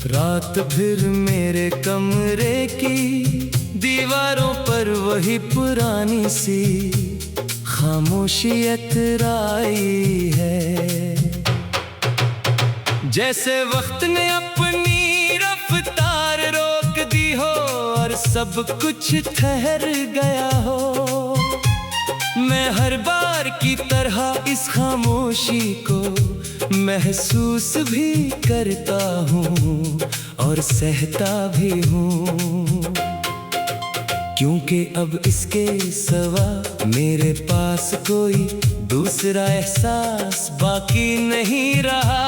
रात फिर मेरे कमरे की दीवारों पर वही पुरानी सी खामोशी इतराई है। जैसे वक्त ने अपनी रफ्तार रोक दी हो और सब कुछ ठहर गया हो। मैं हर बार की तरह इस खामोशी को महसूस भी करता हूँ और सहता भी हूँ, क्योंकि अब इसके सिवा मेरे पास कोई दूसरा एहसास बाकी नहीं रहा।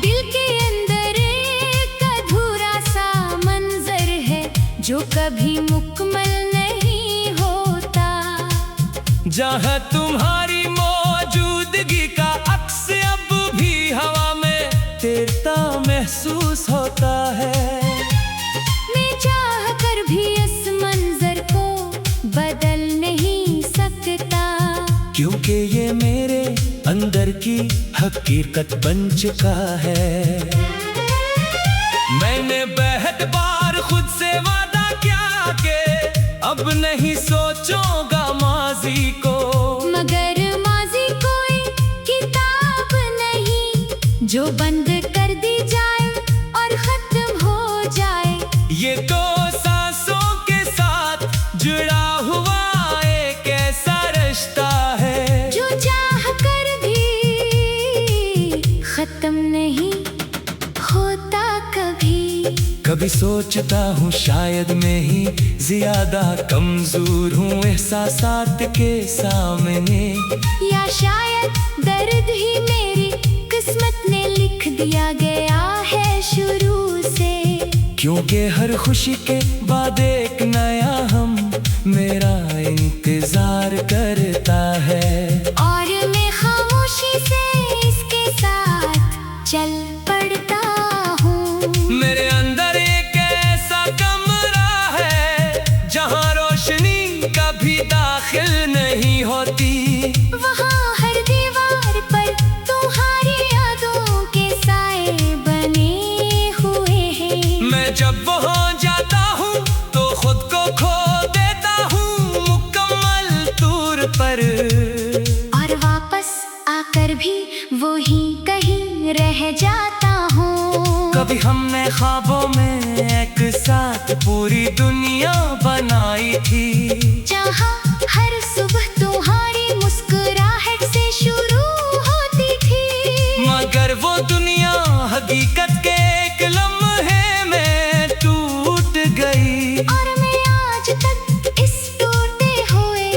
दिल के अंदर एक अधूरा सा मंजर है जो कभी मुकम्मल नहीं होता। जहाँ तुम्हारी मौजूदगी का अक्स अब भी हवा में तैरता महसूस होता है। मैं चाह कर भी इस मंजर को बदल नहीं सकता, क्योंकि ये मेरे अंदर की हकीकत बन चुका है। मैंने बेहद बार खुद से वादा किया कि अब नहीं सोचूंगा माजी को, मगर माजी कोई किताब नहीं जो बंद कर दी जाए और खत्म हो जाए। ये तो सांसों के साथ जुड़ा हुआ एक ऐसा रिश्ता है जो चाह कर भी खत्म नहीं होता कभी। कभी सोचता हूँ शायद मैं ही ज्यादा कमजोर हूँ एहसासात के सामने, या शायद दर्द ही मेरी किस्मत ने लिख दिया गया है शुरू से। क्योंकि हर खुशी के बाद एक नया हम मेरा इंतजार करता है। और मैं खामोशी से इसके साथ चल पड़ता हूँ। मेरे अंदर एक ऐसा कमरा है जहाँ रोशनी कभी दाखिल नहीं होती। वहाँ हर दीवार पर तुम्हारी यादों के साए बने हुए हैं। मैं जब वहाँ जाता हूँ तो खुद को खो देता हूँ मुकम्मल तौर पर, और वापस आकर भी वो ही कहीं रह जाता हूँ। कभी हमने ख्वाबों में एक साथ पूरी दुनिया बनाई थी, जहाँ हर सुबह तुम्हारी मुस्कुराहट से शुरू होती थी। मगर वो दुनिया हकीकत के एक लम्हे में टूट गई। और मैं आज तक इस टूटे हुए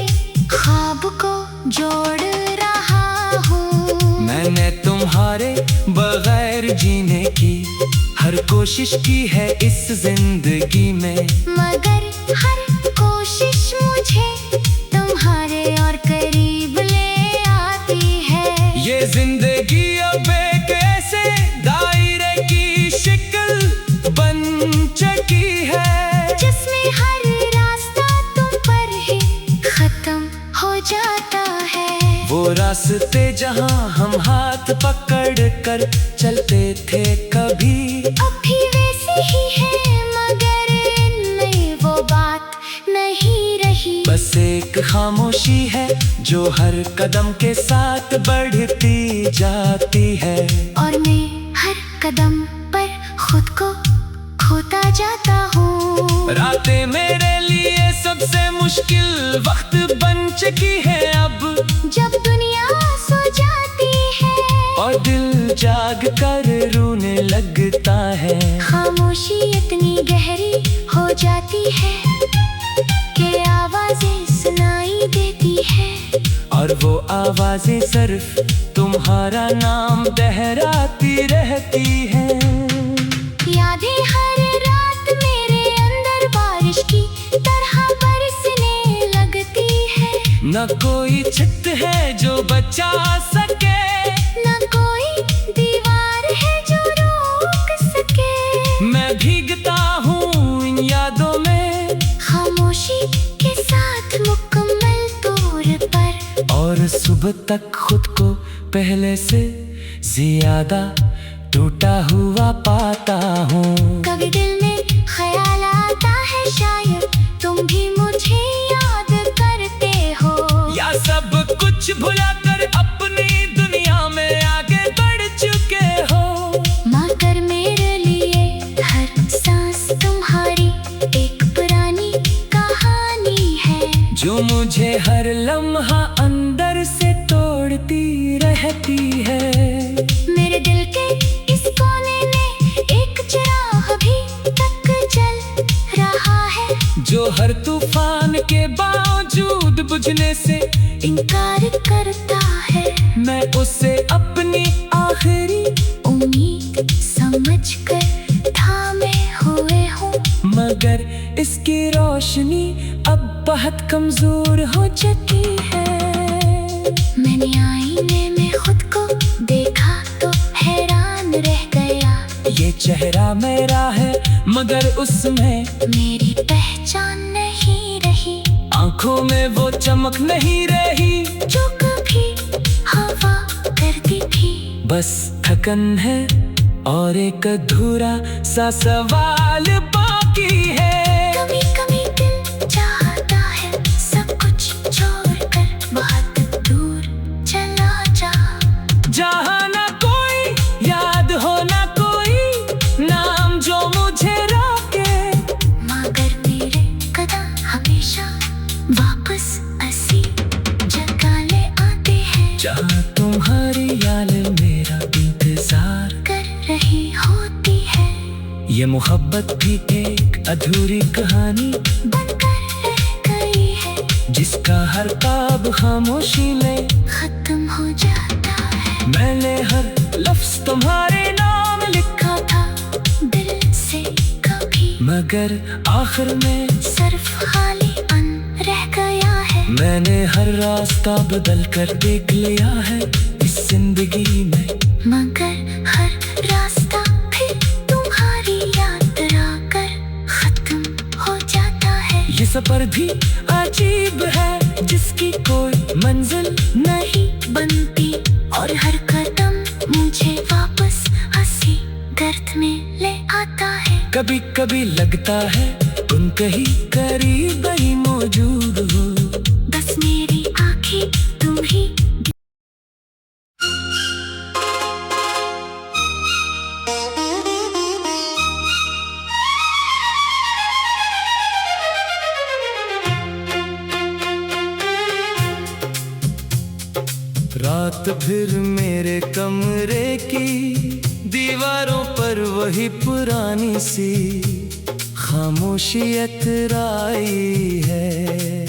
ख्वाब को जोड़ रहा हूँ। मैंने तुम्हारे बगैर जीने की हर कोशिश की है इस जिंदगी में, मगर हर कोशिश मुझे तुम्हारे और करीब ले आती है। ये जिंदगी अब एक ऐसे दायरे की शक्ल बन चुकी है, जिसमें हर रास्ता तुम पर ही खत्म हो जाता है। वो रास्ते जहाँ हम हाथ पकड़ कर चलते थे कभी, अब भी वैसे ही है, मगर इनमें वो बात नहीं रही। बस एक खामोशी है जो हर कदम के साथ बढ़ती जाती है। और मैं हर कदम पर खुद को खोता जाता हूँ। रातें मेरे लिए सबसे मुश्किल वक्त बन चुकी है अब, जब दुनिया सो जाती है और दिल जाग कर रोने लगता है। खामोशी इतनी गहरी हो जाती है कि आवाजें सुनाई देती है, और वो आवाजें सिर्फ तुम्हारा नाम दोहराती रहती हैं। यादें हर रात मेरे अंदर बारिश की तरह बरसने लगती है। न कोई छत है जो बचा सके, न कोई दीवार है जो रोक सके। मैं भीगता हूँ इन यादों में खामोशी के साथ मुकम्मल तौर पर, और सुबह तक खुद को पहले से ज्यादा टूटा हुआ पाता हूँ। कभी दिल में ख्याल आता है शायद तुम भी मुझे याद करते हो, या सब कुछ भुलाकर अपनी दुनिया में आगे बढ़ चुके हो। मगर मेरे लिए हर सांस तुम्हारी एक पुरानी कहानी है, जो मुझे हर लम्हा अंदर से तोड़ती रहती है। मेरे दिल के इस कोने में एक चिराग अभी तक जल रहा है, जो हर तूफान के बावजूद बुझने से इनकार करता है। मैं उसे अपनी आखिरी उम्मीद समझकर थामे हुए हूँ, मगर इसकी रोशनी अब बहुत कमजोर हो चुकी है। मैंने आईने में खुद को देखा तो हैरान रह गया, ये चेहरा मेरा है मगर उसमें मेरी पहचान नहीं रही। आंखों में वो चमक नहीं रही जो कभी हवा करती थी, बस थकन है और एक अधूरा सा सवाल बाकी है। कभी कभी दिल चाहता है सब कुछ छोड़कर बहुत दूर चला जा, जहाँ ना कोई याद हो ना कोई नाम जो मुझे रोके, मगर मेरे कदम हमेशा वापस उसी जगह ले आते हैं, जहाँ तुम्हारी याद मेरा इंतजार कर रही होती है। ये मोहब्बत भी एक अधूरी कहानी बनकर रह गई है, जिसका हर ख्वाब खामोशी में खत्म हो जाता है। मैंने हर लफ्ज तुम्हारे नाम लिखा था दिल से कभी, मगर आखिर में सिर्फ खाली अन रह गया है। मैंने हर रास्ता बदल कर देख लिया है इस जिंदगी में, मगर हर रास्ता फिर तुम्हारी यात्रा कर खत्म हो जाता है। ये सफर भी अजीब है जिसकी कोई मंजिल नहीं बनती और हर कदम मुझे वापस हंसी दर्द में ले आता है। कभी कभी लगता है तुम कहीं करीब ही मौजूद हो, बस मेरी आंखें तुम ही। रात फिर मेरे कमरे की दीवारों पर वही पुरानी सी खामोशियत राई है,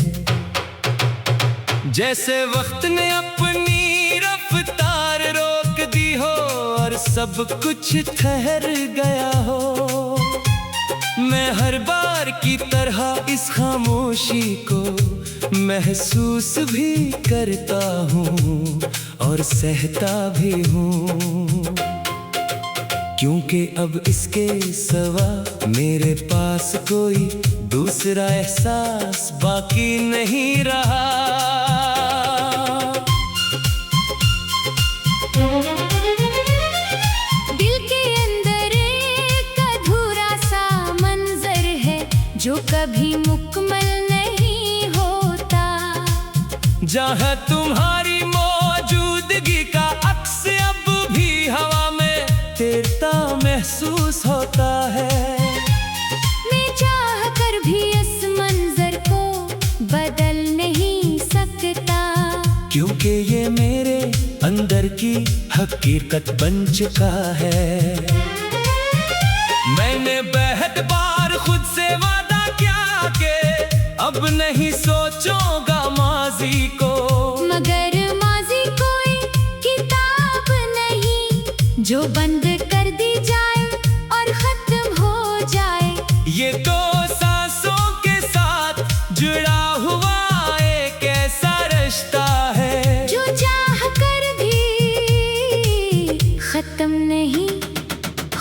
जैसे वक्त ने अपनी रफ्तार रोक दी हो और सब कुछ ठहर गया हो। मैं हर बार की तरह इस खामोशी को महसूस भी करता हूँ और सहता भी हूँ, क्योंकि अब इसके सिवा मेरे पास कोई दूसरा एहसास बाकी नहीं रहा। दिल के अंदर एक अधूरा सा मंजर है जो कभी मुकम्मल नहीं होता, जहाँ तुम्हारी मौजूदगी का अक्स अब भी हवा में तैरता महसूस होता है। मैं चाह कर भी इस मंजर को बदल नहीं सकता, क्योंकि ये मेरे अंदर की हकीकत बन चुका है। मैंने बहुत बार खुद से वादा किया कि अब नहीं सोचूंगा माजी को, मगर माजी कोई किताब नहीं जो बंद कर दी जाए और खत्म हो जाए। ये तो सांसों के साथ जुड़ा हुआ एक ऐसा रिश्ता है जो चाह कर भी खत्म नहीं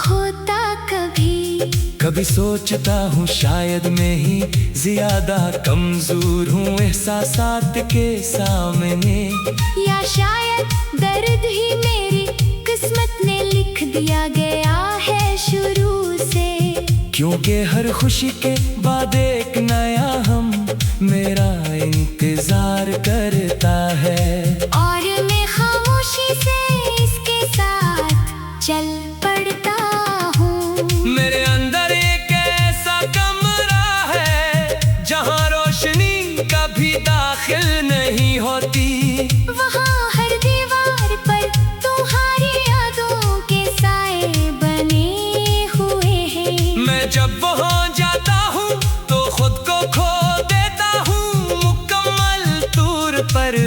होता कभी। कभी सोचता हूँ शायद मैं ही ज्यादा कमजोर हूँ एहसासात के सामने, या शायद दर्द ही मेरी किस्मत ने लिख दिया गया है शुरू से। क्योंकि हर खुशी के बाद एक नया हम मेरा इंतजार करता है, और मैं खामोशी से इसके साथ चल पड़ता हूँ। मेरे अंदर एक ऐसा कमरा है जहाँ रोशनी कभी दाखिल नहीं होती। वहाँ हर दीवार पर तुम्हारी यादों के साए बने हुए हैं। मैं जब वहाँ जाता हूँ तो खुद को खो देता हूँ मुकम्मल तौर पर,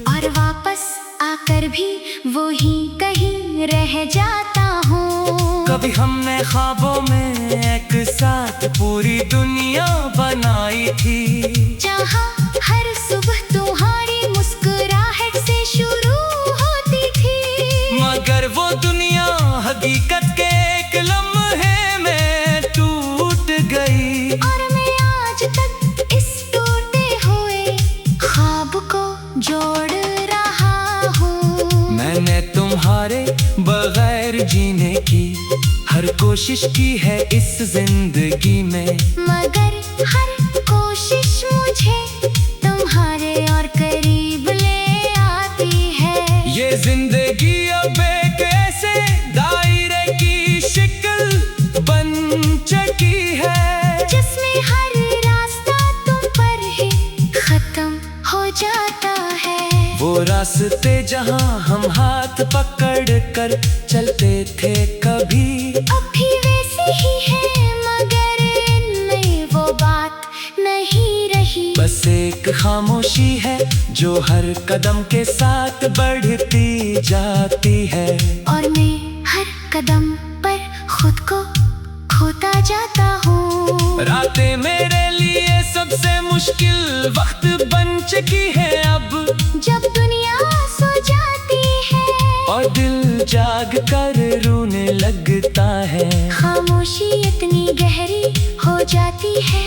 और वापस आकर भी वो ही कहीं रह जाता हूँ। कभी हमने ख्वाबों में एक साथ पूरी दुनिया बनाई थी, जहाँ हर सुबह तुम्हारी मुस्कुराहट से शुरू होती थी। मगर वो दुनिया हकीकत के एक लम्हे में टूट गई, और मैं आज तक इस टूटे हुए ख्वाब को जोड़ रहा हूँ। मैंने तुम्हारे बगैर जीने की हर कोशिश की है इस जिंदगी में, मगर हर कोशिश मुझे तुम्हारे और करीब ले आती है। ये जिंदगी अब एक ऐसे दायरे की शिकल बन चुकी है, जिसमें हर रास्ता तुम पर ही खत्म हो जाता है। वो रास्ते जहाँ हम हाथ पकड़ कर चलते थे कभी, अब भी वैसे ही है, मगर इनमें वो बात नहीं रही। बस एक खामोशी है जो हर कदम के साथ बढ़ती जाती है, और मैं हर कदम पर खुद को खोता जाता हूँ। रातें मेरे लिए सबसे मुश्किल वक्त बन चुकी है अब, जब दुनिया सो जाती है और दिल जाग कर रोने लगता है। खामोशी इतनी गहरी हो जाती है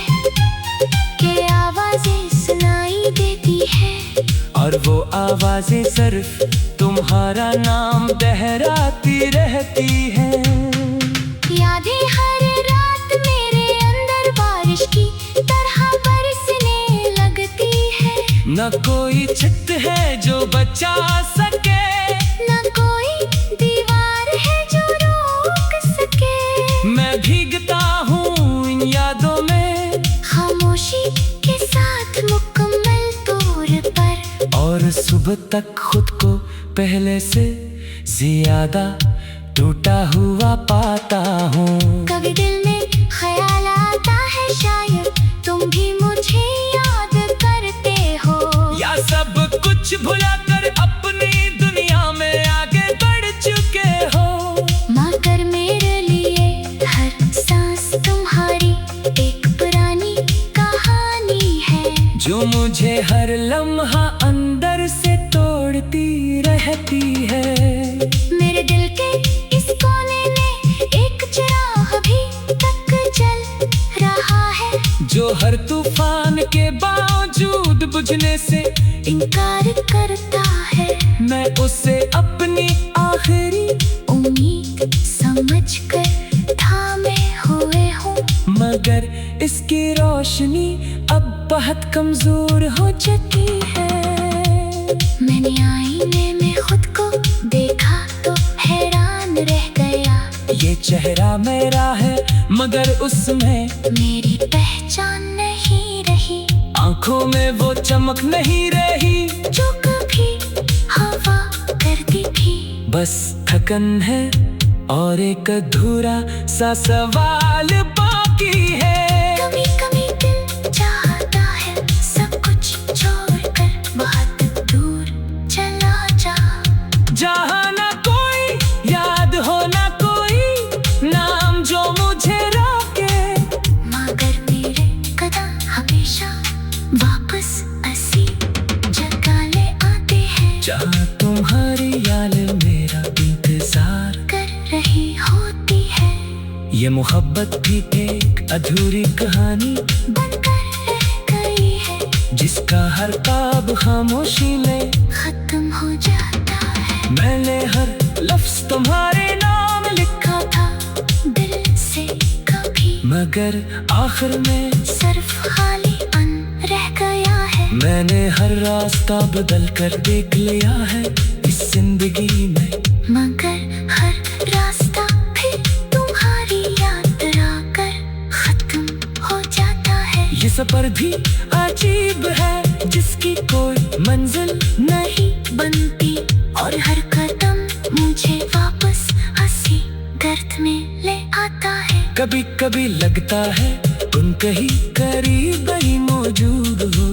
कि आवाजें सुनाई देती है, और वो आवाजें सिर्फ तुम्हारा नाम दोहराती रहती हैं। यादें हर रात मेरे अंदर बारिश की तरह बरसने लगती है। न कोई छत है जो बचा सके, न कोई दीवार है जो रोक सके। मैं भीगता हूँ इन यादों में, खामोशी के साथ मुकम्मल तौर पर, और सुबह तक खुद को पहले से ज्यादा टूटा हुआ पाता हूँ। कभी दिल में ख्याल आता है शायद तुम भी मुझे याद करते हो, या सब कुछ भुलाकर अपनी दुनिया में आगे बढ़ चुके हो। मगर मेरे लिए हर सांस तुम्हारी एक पुरानी कहानी है, जो मुझे हर लम्हा अंदर से तोड़ती रहती है। मेरे दिल के इस कोने में एक चिराग अभी तक जल रहा है, जो हर तूफान के बावजूद बुझने से इनकार करता है। मैं उसे अपनी आखिरी उम्मीद समझकर थामे हुए हूँ, मगर इसकी रोशनी अब बहुत कमजोर हो चुकी है। मैंने आईने में खुद को देखा तो हैरान रह गया, ये चेहरा मेरा है मगर उसमें मेरी पहचान नहीं रही। आंखों में वो चमक नहीं रही जो कभी हवा करती थी। बस थकन है और एक अधूरा सा सवाल बाकी है। कभी कभी दिल चाहता है सब कुछ छोड़कर बहुत दूर चला जा, जहाँ ना कोई याद हो ना कोई नाम जो मुझे रोके, मगर मेरे कदम हमेशा वापस उसी जगह ले आते हैं, जहाँ तुम्हारी याद मेरा इंतजार कर रही होती है। ये मोहब्बत भी एक अधूरी कहानी बनकर रह गई है, जिसका हर ख्वाब खामोशी में खत्म हो जाता है। मैंने हर लफ्ज तुम्हारे नाम लिखा था दिल से कभी, मगर आखिर में सिर्फ खाली अन रह गया है। मैंने हर रास्ता बदल कर देख लिया है इस जिंदगी में, मगर हर रास्ता फिर तुम्हारी यात्रा कर खत्म हो जाता है। ये सफर भी अजीब है जिसकी कोई मंजिल नहीं बनती, और हर कदम मुझे वापस हंसी दर्द में ले आता है। कभी कभी लगता है तुम कहीं करीब ही मौजूद हो,